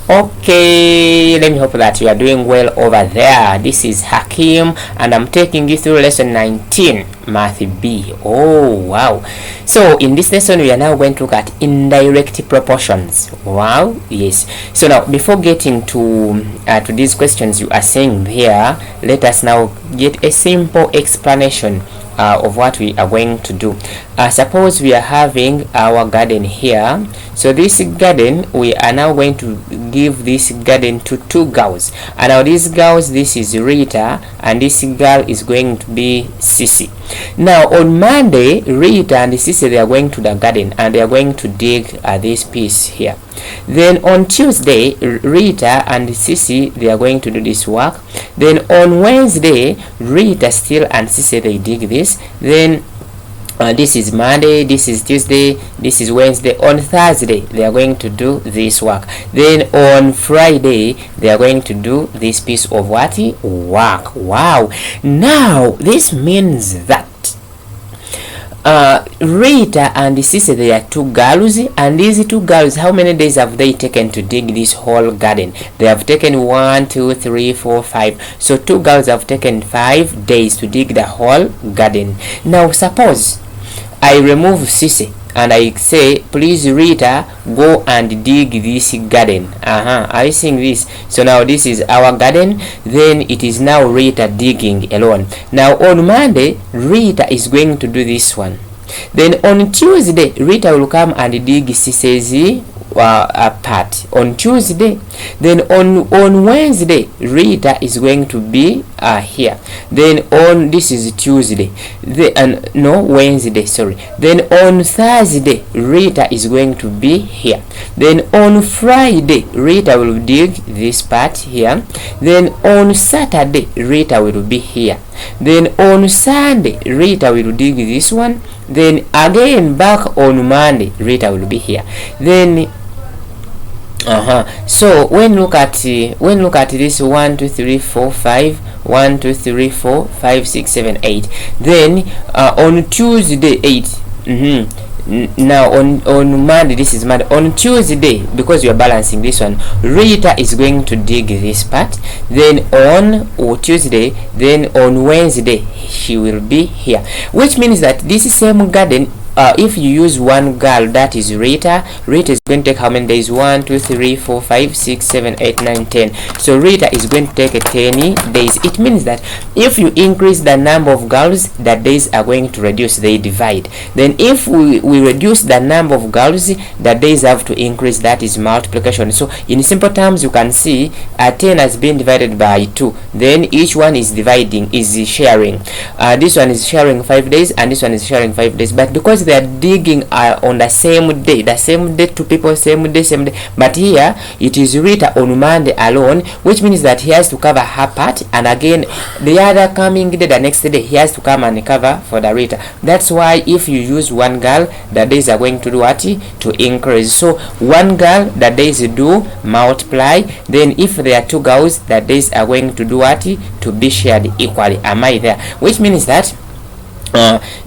Okay, let me hope that you are doing well over there. This is Hakim and I'm taking you through lesson 19, Math B. Oh, wow. So in this lesson we are now going to look at indirect proportions. Wow, yes. So now before getting to these questions you are saying there, let us now get a simple explanation of what we are going to do. Suppose we are having our garden here. So this garden, we are now going to give this garden to two girls, and now these girls, this is Rita and this girl is going to be Sissy. Now on Monday, Rita and Sissy, they are going to the garden and they are going to dig this piece here. Then on Tuesday, Rita and Sissy, they are going to do this work. Then on Wednesday, Rita still and Sissy, they dig this. Then this is Monday, this is Tuesday, this is Wednesday. On Thursday they are going to do this work. Then on Friday they are going to do this piece of what? Work. Wow. Now this means that Rita and Sissy, they are two girls, and these two girls, how many days have they taken to dig this whole garden? They have taken 1, 2, 3, 4, 5. So two girls have taken 5 days to dig the whole garden. Now suppose I remove Sissy and I say, please Rita, go and dig this garden. Are you seeing this? So now this is our garden. Then it is now Rita digging alone. Now on Monday, Rita is going to do this one. Then on Tuesday, Rita will come and dig Sissy's part on Tuesday. Then on Wednesday, Rita is going to be here. Then on this is Tuesday, Wednesday, sorry. Then on Thursday, Rita is going to be here. Then on Friday, Rita will dig this part here. Then on Saturday, Rita will be here. Then on Sunday, Rita will dig this one. Then again back on Monday, Rita will be here. Then so when look at this 1, 2, 3, 4, 5, 1, 2, 3, 4, 5, 6, 7, 8. Then on Tuesday 8. Now on Monday, this is Monday. On Tuesday, because we are balancing this one, Rita is going to dig this part. Then on Tuesday, then on Wednesday she will be here, which means that this same garden, if you use one girl, that is Rita is going to take how many days? 1, 2, 3, 4, 5, 6, 7, 8, 9, 10. So Rita is going to take 10 days. It means that if you increase the number of girls, the days are going to reduce, they divide. Then if we reduce the number of girls, the days have to increase, that is multiplication. So in simple terms, you can see 10 has been divided by 2. Then each one is dividing, is sharing. This one is sharing 5 days and this one is sharing 5 days. But because they are digging on the same day, two people, same day, but here it is Rita on Monday alone, which means that he has to cover her part, and again the other coming day, the next day, he has to come and cover for the Rita. That's why if you use one girl, the days are going to do what? To increase. So one girl, the days do multiply. Then if there are two girls, the days are going to do what? To be shared equally. Am I there? Which means that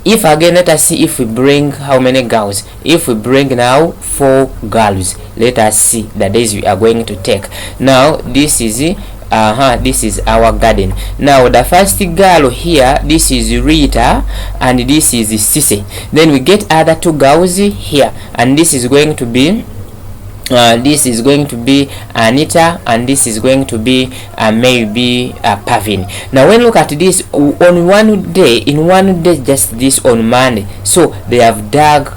if again, let us see if we bring how many girls. If we bring now 4 girls, let us see the days we are going to take. Now this is this is our garden. Now the first girl here, this is Rita and this is Sissy. Then we get other 2 girls here, and this is going to be Anita, and this is going to be maybe Pavin. Now when look at this on one day, just this on Monday, so they have dug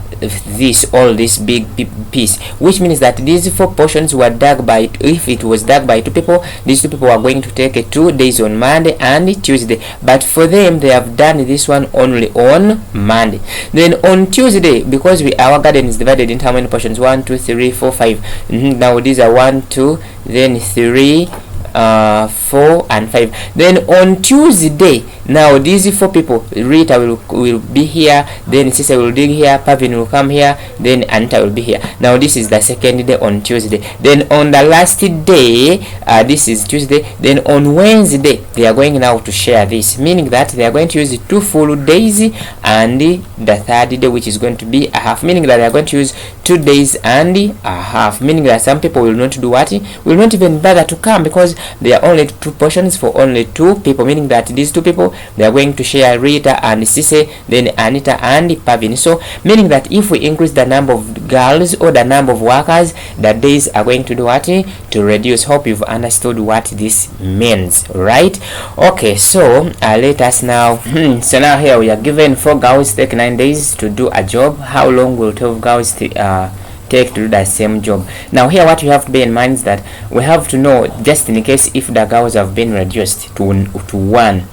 all this big piece, which means that these 4 portions were dug by, if it was dug by 2 people, these 2 people are going to take 2 days on Monday and Tuesday, but for them they have done this one only on Monday. Then on Tuesday, because our garden is divided into how many portions? 1, 2, 3, 4, 5. Now these are 1, 2, then 3, 4 and 5. Then on Tuesday, now these 4 people, Rita will be here, then Sister will be here, Pavin will come here, then Anita will be here. Now this is the second day on Tuesday. Then on the last day, this is Tuesday, then on Wednesday they are going now to share this, meaning that they are going to use 2 full days and the third day, which is going to be a half, meaning that they are going to use 2 days and a half, meaning that some people will not do what, will not even bother to come, because there are only 2 portions for only 2 people, meaning that these 2 people, they are going to share Rita and Sise, then Anita and Pavin. So meaning that if we increase the number of girls or the number of workers, the days are going to do what, to reduce. Hope you've understood what this means, right? Okay, so let us now so now here we are given 4 girls take 9 days to do a job. How long will 12 girls take to do the same job? Now here what you have to bear in mind is that we have to know, just in case if the girls have been reduced to 1.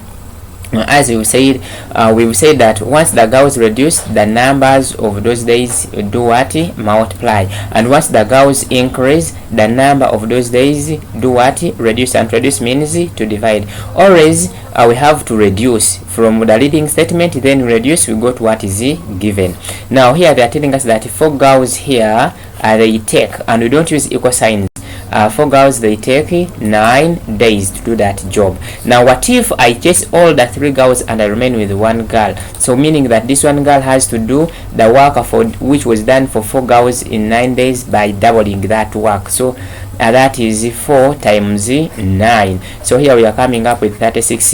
As we've said that once the girls reduce, the numbers of those days do what, multiply, and once the girls increase, the number of those days do what, reduce, and reduce means to divide. Always we have to reduce from the leading statement, then reduce, we go to what is given. Now here they are telling us that 4 girls here they take, and we don't use equal signs. 4 girls, they take 9 days to do that job. Now what if I chase all the 3 girls and I remain with 1 girl? So meaning that this 1 girl has to do the work for which was done for 4 girls in 9 days by doubling that work. So that is 4 times 9. So here we are coming up with 36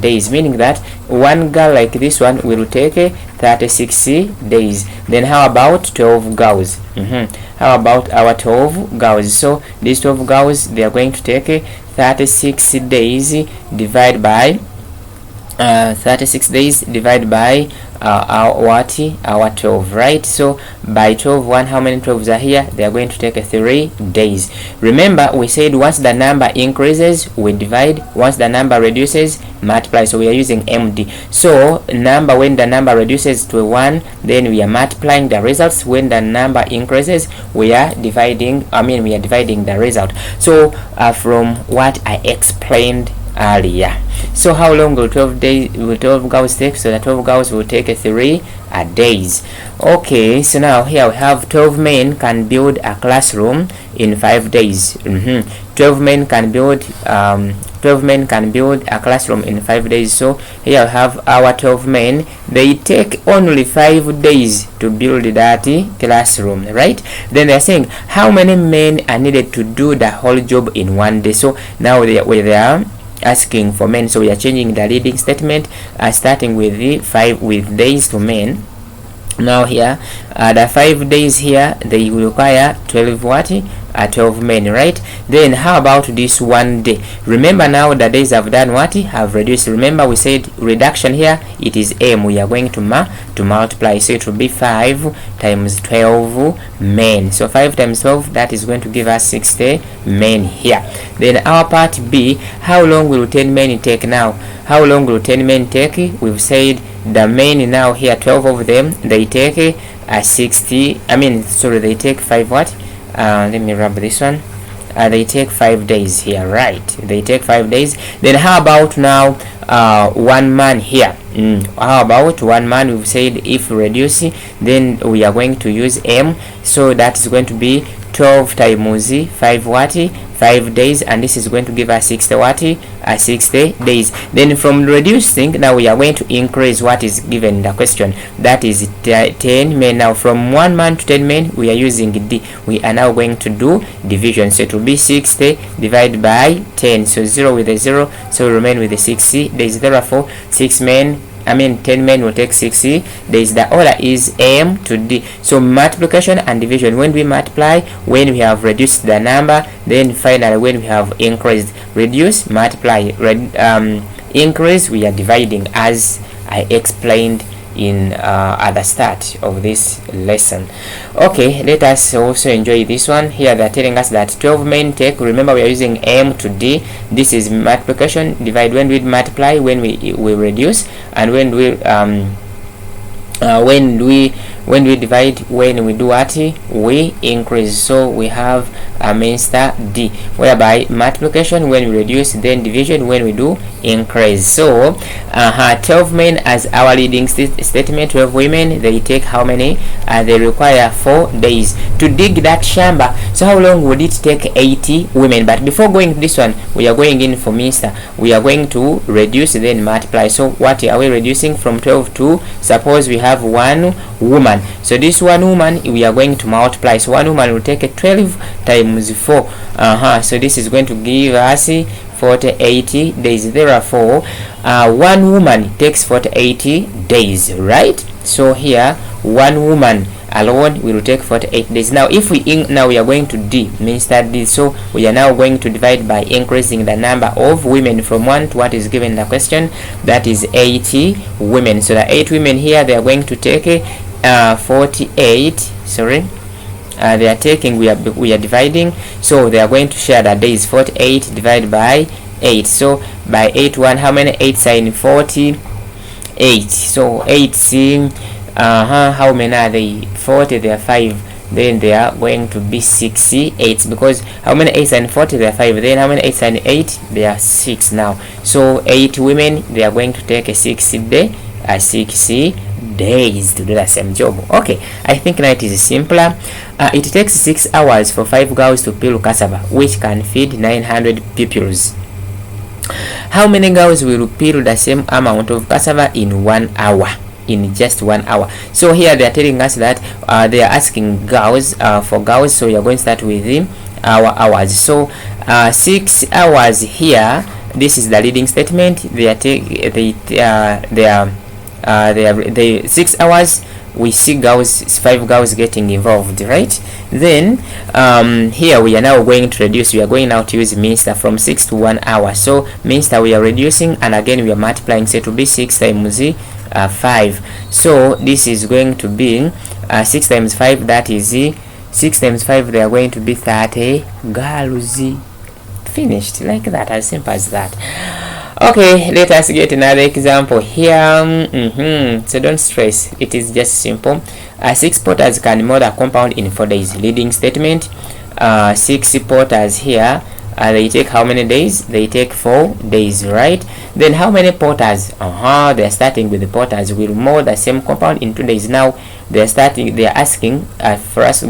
days, meaning that 1 girl like this one will take 36 days. Then how about 12 girls? How about our 12 girls? So these 12 girls, they are going to take 36 days divided by 36 days divided by our 12, right? So by 12, how many 12s are here? They are going to take 3 days. Remember we said once the number increases we divide, once the number reduces multiply. So we are using MD. So when the number reduces to 1, then we are multiplying the results. When the number increases, we are dividing the result. So from what I explained earlier. So how long will 12 girls take? So the 12 girls will take 3 days. Okay, so now here we have 12 men can build a classroom in 5 days. 12 men can build a classroom in 5 days. So here we have our 12 men. They take only 5 days to build that classroom, right? Then they're saying how many men are needed to do the whole job in 1 day. So now they are asking for men, so we are changing the leading statement, starting with the 5 with days to men. Now here the 5 days here, they will require 12 men, right? Then how about this 1 day? Remember now the days have done what, have reduced. Remember we said reduction here, it is M, we are going to multiply, so it will be 5 times 12 men. So 5 times 12, that is going to give us 60 men here. Then our part B, how long will 10 men take? Now how long will 10 men take? We've said the men now here, 12 of them, they take they take 5 what? Let me rub this one. They take 5 days here, right? They take 5 days. Then how about now 1 man here? How about 1 man? We've said if reduce, then we are going to use M, so that is going to be 12 times 5 what? 5 days, and this is going to give us 60 what? 60 days. Then from reducing, now we are going to increase what is given in the question, that is 10 men. Now from 1 man to 10 men, we are using D. We are now going to do division, so it will be 60 divided by 10, so 0 with a 0, so we remain with the 60 days. Therefore 10 men will take 60 days. The order is M to D. So multiplication and division, when we multiply, when we have reduced the number, then finally when we have increased. Reduce, multiply, increase, we are dividing, as I explained in at the start of this lesson. Okay, let us also enjoy this one. Here they are telling us that 12 men take, remember we are using M to D. This is multiplication, divide, when we multiply, when we reduce, and when we divide, when we do what, we increase. So we have Mr. D, whereby multiplication when we reduce, then division when we do increase. So 12 men as our leading statement, 12 women, they take how many? They require 4 days to dig that shamba. So how long would it take 80 women? But before going to this one, we are going in for Mr. We are going to reduce then multiply. So what are we reducing from 12 to? Suppose we have 1 woman. So this 1 woman we are going to multiply. So 1 woman will take 12 times 4. So this is going to give us 80 days. Therefore 1 woman takes 80 days, right? So here 1 woman alone will take 48 days. Now if now we are going to D, means that D, so we are now going to divide by increasing the number of women from 1 to what is given in the question, that is 80 women. So the 8 women here, they are going to take 48, sorry, they are taking, we are dividing, so they are going to share the days. 48 divided by 8. So by 8 1, how many 8s are in 48? So 8 see how many are they? 40, they are 5. Then they are going to be 68, because how many 8s are in 40? They are 5. Then how many 8s are in 8? They are 6 now. So 8 women, they are going to take a 60 days to do the same job. Okay, I think now it is simpler. It takes 6 hours for 5 girls to peel cassava, which can feed 900 pupils. How many girls will peel the same amount of cassava in 1 hour? In just 1 hour. So here they are telling us that they are asking girls, for girls, so we are going to start with our hours. So 6 hours here, this is the leading statement. They are 6 hours, we see girls, 5 girls getting involved, right? Then here we are now going to reduce. We are going now to use Mr. from 6 to 1 hour. So Mr. we are reducing, and again we are multiplying, so it will be 6 times 5. So this is going to be 6 times 5, that is 6 times 5, they are going to be 30 girls. Finished, like that, as simple as that. Okay, let us get another example here. So don't stress, it is just simple. 6 potters can mold a compound in 4 days. Leading statement, 6 potters here, they take how many days? They take 4 days, right? Then how many potters? They are starting with the potters will mold the same compound in 2 days. Now they are asking for us to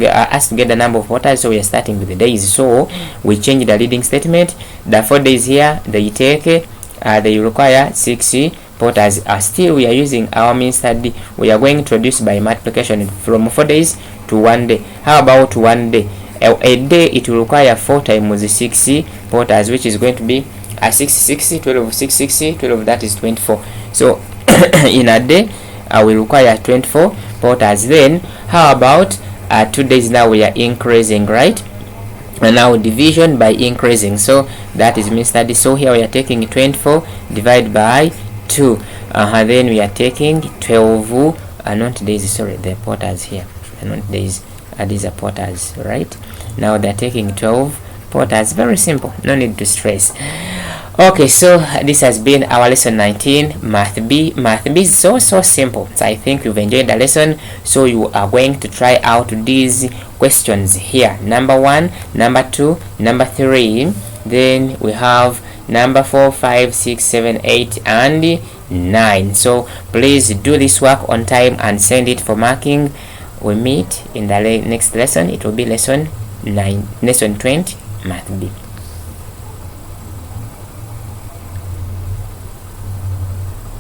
get the number of potters, so we are starting with the days. So we change the leading statement. The 4 days here, they take they require 6 potters. Still we are using our means study. We are going to reduce by multiplication from 4 days to 1 day. How about 1 day? A day it will require 4 times 6 potters, which is going to be 6 12 6 6 12, that is 24. So in a day we require 24 potters. Then how about 2 days? Now we are increasing, right? And now division by increasing, so that is means study. So here we are taking 24 divided by 2. Then we are taking 12 not days, sorry, the potters here, not days, these are potters, right? Now they're taking 12 potters. Very simple, no need to stress. Okay, so this has been our lesson 19, math B. Math B is so simple. So I think you've enjoyed the lesson. So you are going to try out these questions here. Number 1, number 2, number 3. Then we have number 4, 5, 6, 7, 8, and 9. So please do this work on time and send it for marking. We meet in the next lesson. It will be lesson 20, math B.